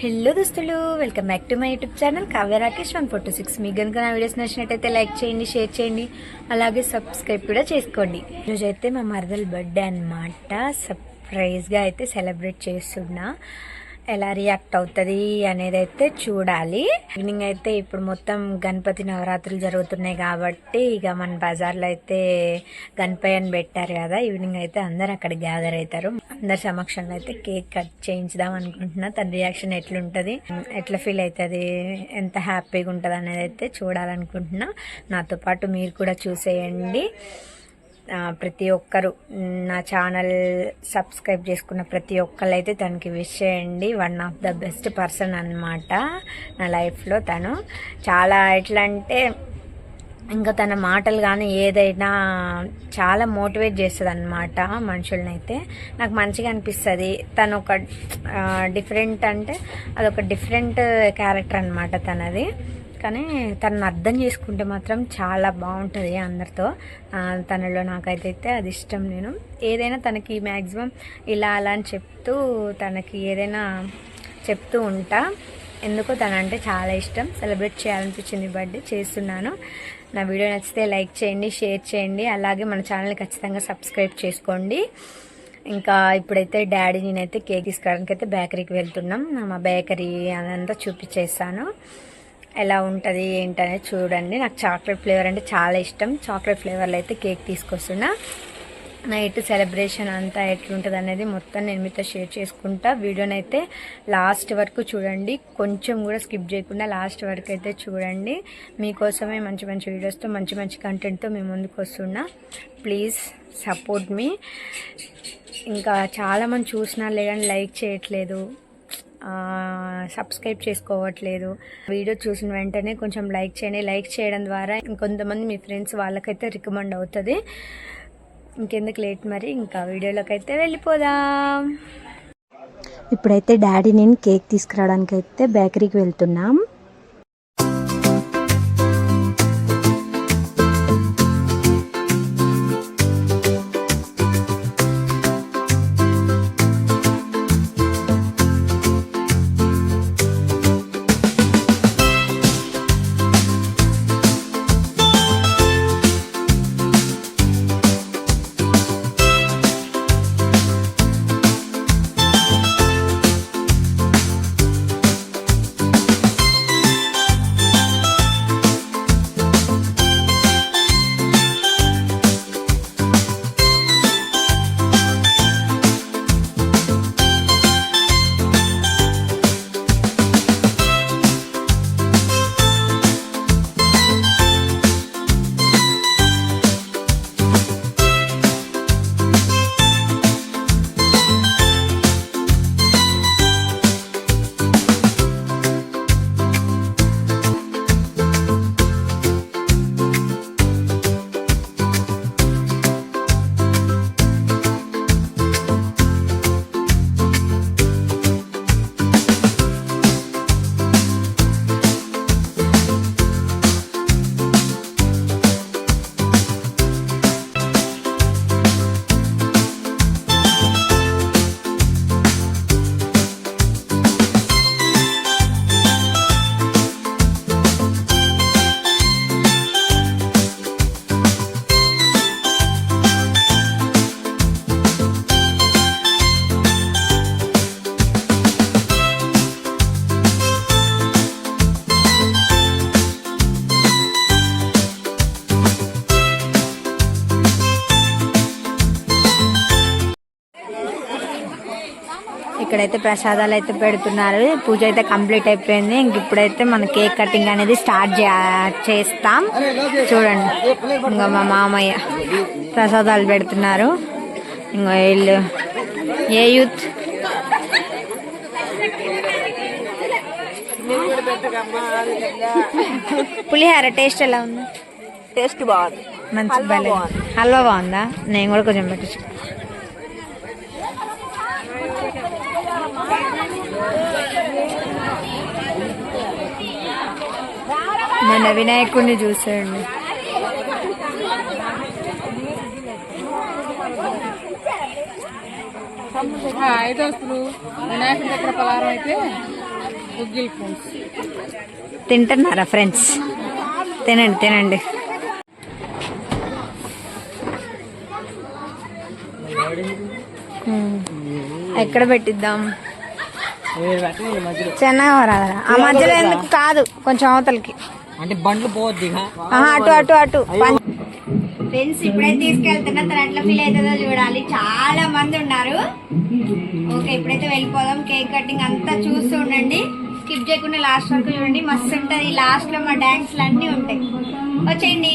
Hello దోస్తులు, welcome back to my YouTube channel Kavya Rakesh 146. మీకు కనుక నా వీడియోస్ నచ్చినట్టయితే లైక్ చేయండి, షేర్ చేయండి, అలాగే సబ్స్క్రైబ్ కూడా చేసుకోండి. ఈరోజైతే మా మరదల బర్త్డే అన్నమాట. సర్ప్రైజ్గా అయితే సెలబ్రేట్ చేస్తున్నా. ఎలా రియాక్ట్ అవుతుంది అనేది అయితే చూడాలి. ఈవినింగ్ అయితే ఇప్పుడు మొత్తం గణపతి నవరాత్రులు జరుగుతున్నాయి కాబట్టి ఇక మన బజార్లో అయితే గణపయ్యని పెట్టారు కదా. ఈవినింగ్ అయితే అందరు అక్కడ గ్యాదర్ అవుతారు. అందరి సమక్షంలో అయితే కేక్ కట్ చేయించుదాం అనుకుంటున్నా. తన రియాక్షన్ ఎట్లుంటుంది, ఎట్లా ఫీల్ అవుతుంది, ఎంత హ్యాపీగా ఉంటుంది అనేది అయితే చూడాలనుకుంటున్నా. నాతో పాటు మీరు కూడా చూసేయండి. ప్రతి ఒక్కరు నా ఛానల్ సబ్స్క్రైబ్ చేసుకున్న ప్రతి ఒక్కరు అయితే తనకి విష్ చేయండి. One of the best person అన్నమాట నా లైఫ్లో. తను చాలా ఎట్లా అంటే ఇంకా తన మాటలు కానీ ఏదైనా చాలా మోటివేట్ చేస్తుంది అన్నమాట మనుషుల్ని. అయితే నాకు మంచిగా అనిపిస్తుంది. తను ఒక డిఫరెంట్ అంటే అదొక డిఫరెంట్ క్యారెక్టర్ అన్నమాట తనది. కానీ తనను అర్థం చేసుకుంటే మాత్రం చాలా బాగుంటుంది అందరితో. తనలో నాకైతే అది ఇష్టం. నేను ఏదైనా తనకి మ్యాక్సిమం ఇలా అలా అని చెప్తూ తనకి ఏదైనా చెప్తూ ఉంటా. ఎందుకో తనంటే చాలా ఇష్టం. సెలబ్రేట్ చేయాలనిపించింది, బర్త్డే చేస్తున్నాను. నా వీడియో నచ్చితే లైక్ చేయండి, షేర్ చేయండి, అలాగే మన ఛానల్ని ఖచ్చితంగా సబ్స్క్రైబ్ చేసుకోండి. ఇంకా ఇప్పుడైతే డాడీ నేనైతే కేక్ తీసుకోవడానికి అయితే బేకరీకి వెళ్తున్నాం. మా బేకరీ అదంతా చూపించేస్తాను. ఎలా ఉంటుంది ఏంటనేది చూడండి. నాకు చాక్లెట్ ఫ్లేవర్ అంటే చాలా ఇష్టం. చాక్లెట్ ఫ్లేవర్లో అయితే కేక్ తీసుకొస్తున్నా. నైట్ సెలబ్రేషన్ అంతా ఎట్లుంటుంది అనేది మొత్తం నేను మీతో షేర్ చేసుకుంటా. వీడియోనైతే లాస్ట్ వరకు చూడండి, కొంచెం కూడా స్కిప్ చేయకుండా లాస్ట్ వరకు అయితే చూడండి. మీకోసమే మంచి మంచి వీడియోస్తో మంచి మంచి కంటెంట్తో మేము ముందుకు వస్తున్నా. ప్లీజ్ సపోర్ట్ మీ. ఇంకా చాలామంది చూసినా కానీ లైక్ చేయట్లేదు, సబ్స్క్రైబ్ చేసుకోవట్లేదు. వీడియో చూసిన వెంటనే కొంచెం లైక్ చేయండి. లైక్ చేయడం ద్వారా ఇంకొంతమంది మీ ఫ్రెండ్స్ వాళ్ళకైతే రికమెండ్ అవుతుంది. ఇంకెందుకు లేట్, మరి ఇంకా వీడియోలోకి అయితే వెళ్ళిపోదాం. ఇప్పుడైతే డాడీ నేను కేక్ తీసుకురావడానికి అయితే బేకరీకి వెళ్తున్నాం. ఇక్కడైతే ప్రసాదాలు అయితే పెడుతున్నారు. పూజ అయితే కంప్లీట్ అయిపోయింది. ఇంక ఇప్పుడైతే మన కేక్ కటింగ్ అనేది స్టార్ట్ చేస్తాం. చూడండి, ఇంకా మా మామయ్య ప్రసాదాలు పెడుతున్నారు. ఇంకా వీళ్ళు ఏ యూత్ పులిహార టేస్ట్ ఎలా ఉంది? టేస్ట్ బాగుంది, మంచి హల్వా బాగుందా? నేను కూడా కొంచెం పెట్టచ్చు. మన వినాయకుడిని చూసేయండి. ఐదోస్తులు వినాయకుడి దగ్గర పలారం అయితే తింటున్నారా ఫ్రెండ్స్? తినండి తినండి. ఎక్కడ పెట్టిద్దాం? చెన్నవరా ఆ మధ్యలో ఎందుకు కాదు, కొంచెం అవతలకి అంటే బండ్లు పోవద్దు. అటు అటు అటు. ఫ్రెండ్స్ ఇప్పుడైతే తీసుకెళ్తున్నా, తను ఎట్లా ఫీల్ అవుతుందో చూడాలి. చాలా మంది ఉన్నారు. ఓకే ఇప్పుడైతే వెళ్ళిపోదాం. కేక్ కటింగ్ అంతా చూస్తూ ఉండండి, స్కిప్ చేయకుండా లాస్ట్ వరకు చూడండి. మస్తు ఉంటుంది. లాస్ట్ లో మా డాన్స్లు అన్నీ ఉంటాయి. వచ్చేయండి.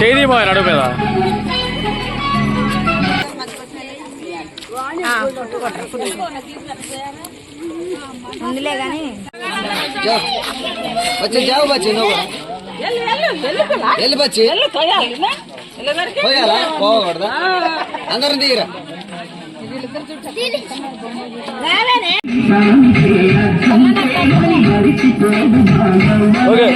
చేయి మా నడు మీద ముందులే కానీ बच्चे जाओ बच्चे नो ఎల్లు బచ్చి పోయాలా పోకూడదా అందరం దిగిరా okay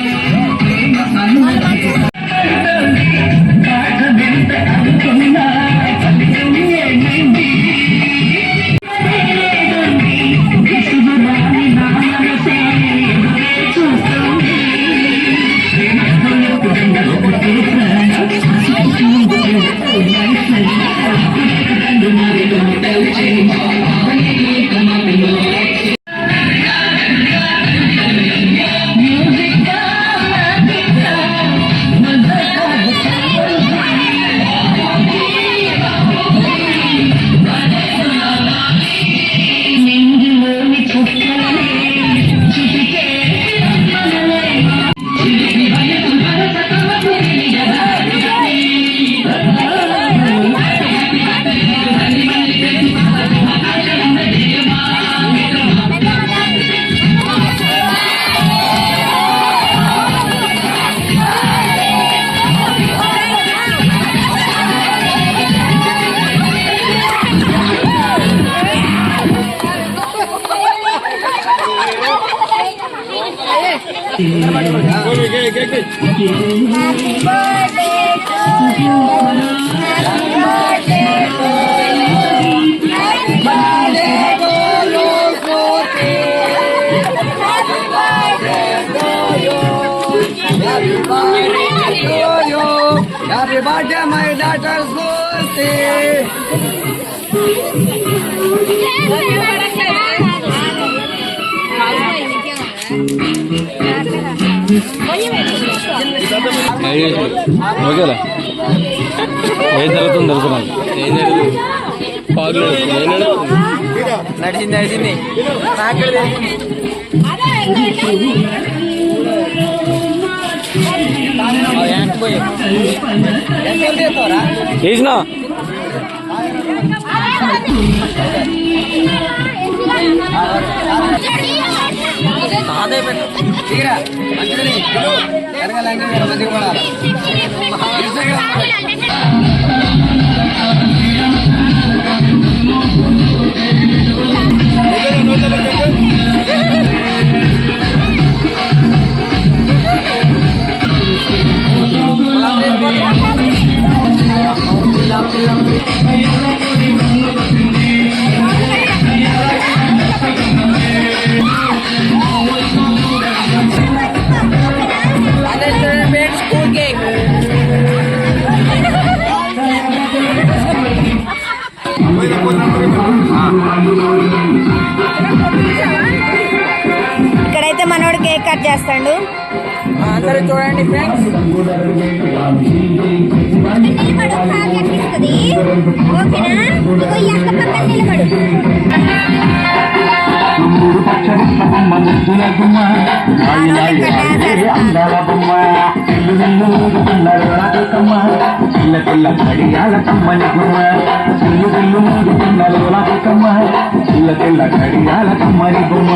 Happy birthday, my daughter's birthday. ఓకేలా ఏం జరుగుతుంది తెలుసు నాకు. ఏం జరుగుతుంది పాలు నడిచింది నడిచింది తీసిన తీరా మంచిదని ఎరగాలంటే మంచిగా పడాలి. ఇక్కడైతే మనోడు కేక్ కట్ చేస్తాడు. అందరూ చూడండి ఫ్రెండ్స్. ఓకేనా? ఊరు పచ్చడిక్క బొమ్మ ముద్దుల గుమ్మ నాయి నాయి నాయి అందాల బొమ్మ ఇల్లు ఇల్లు ఊరుకున్నారు రాజకమ్మ పిల్ల పిల్ల కడియాల కమ్మని గుమ్మ ఇల్లు ఇల్లు ఊరుకున్నారు రాజకమ్మ పిల్ల పిల్ల కడియాల కమ్మని గుమ్మ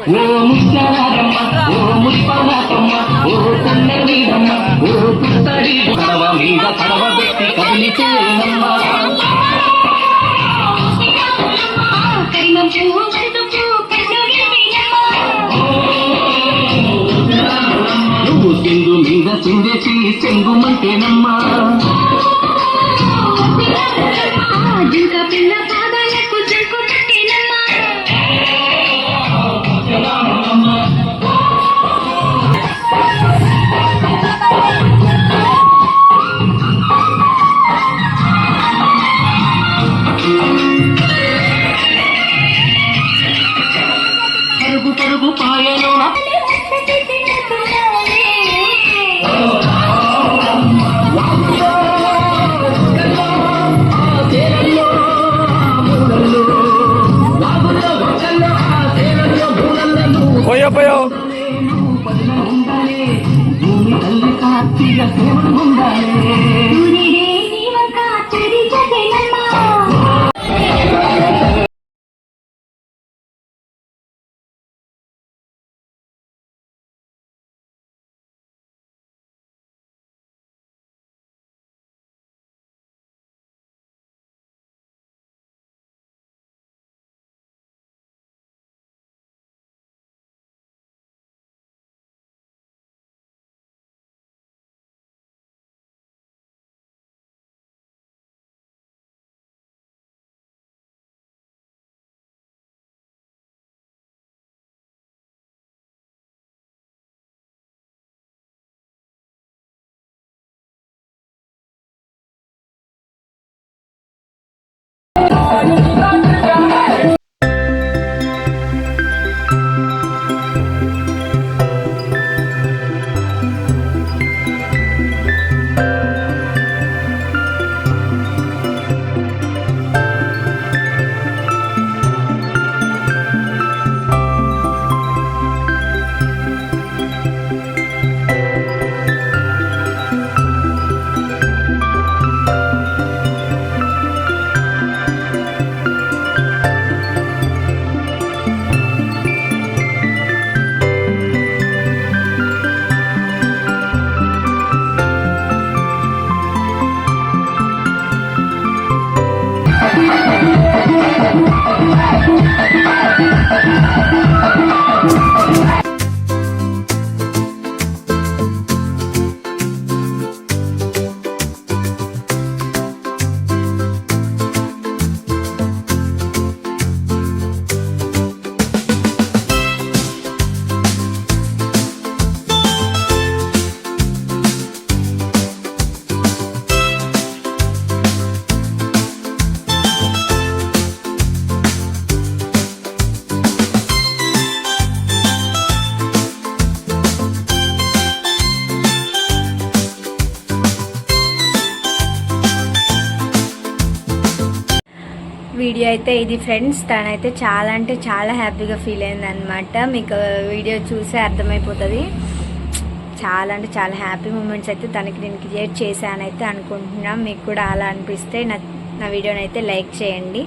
ఓ ముత్యాలమ్మ ఓ ముత్యాలమ్మ ఓ పున్నమీరమ్మ ఓ పుత్తడి పడవ మీద పడవ పెట్టి కదిలితేనమ్మ నువ్వు సింగు మీద చిందేసి చెంగుమంటేనమ్మా పరుగు పరుగు పాయలో పోయో పోయో భూమి తల్లి కార్తీక సేవలు ఉండాలి వీడియో అయితే ఇది ఫ్రెండ్స్. తనైతే చాలా అంటే చాలా హ్యాపీగా ఫీల్ అయింది అనమాట. మీకు వీడియో చూసే అర్థమైపోతుంది. చాలా అంటే చాలా హ్యాపీ మూమెంట్స్ అయితే తనకి నేను క్రియేట్ చేశానైతే అనుకుంటున్నాను. మీకు కూడా అలా అనిపిస్తే నా వీడియోని అయితే లైక్ చేయండి.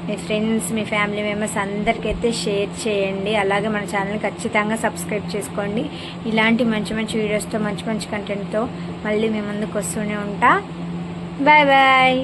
మీ ఫ్రెండ్స్, మీ ఫ్యామిలీ మెంబర్స్ అందరికైతే షేర్ చేయండి. అలాగే మన ఛానల్ ఖచ్చితంగా సబ్స్క్రైబ్ చేసుకోండి. ఇలాంటి మంచి మంచి వీడియోస్తో, మంచి మంచి కంటెంట్తో మళ్ళీ మీ ముందుకు వస్తూనే ఉంటా. Bye bye.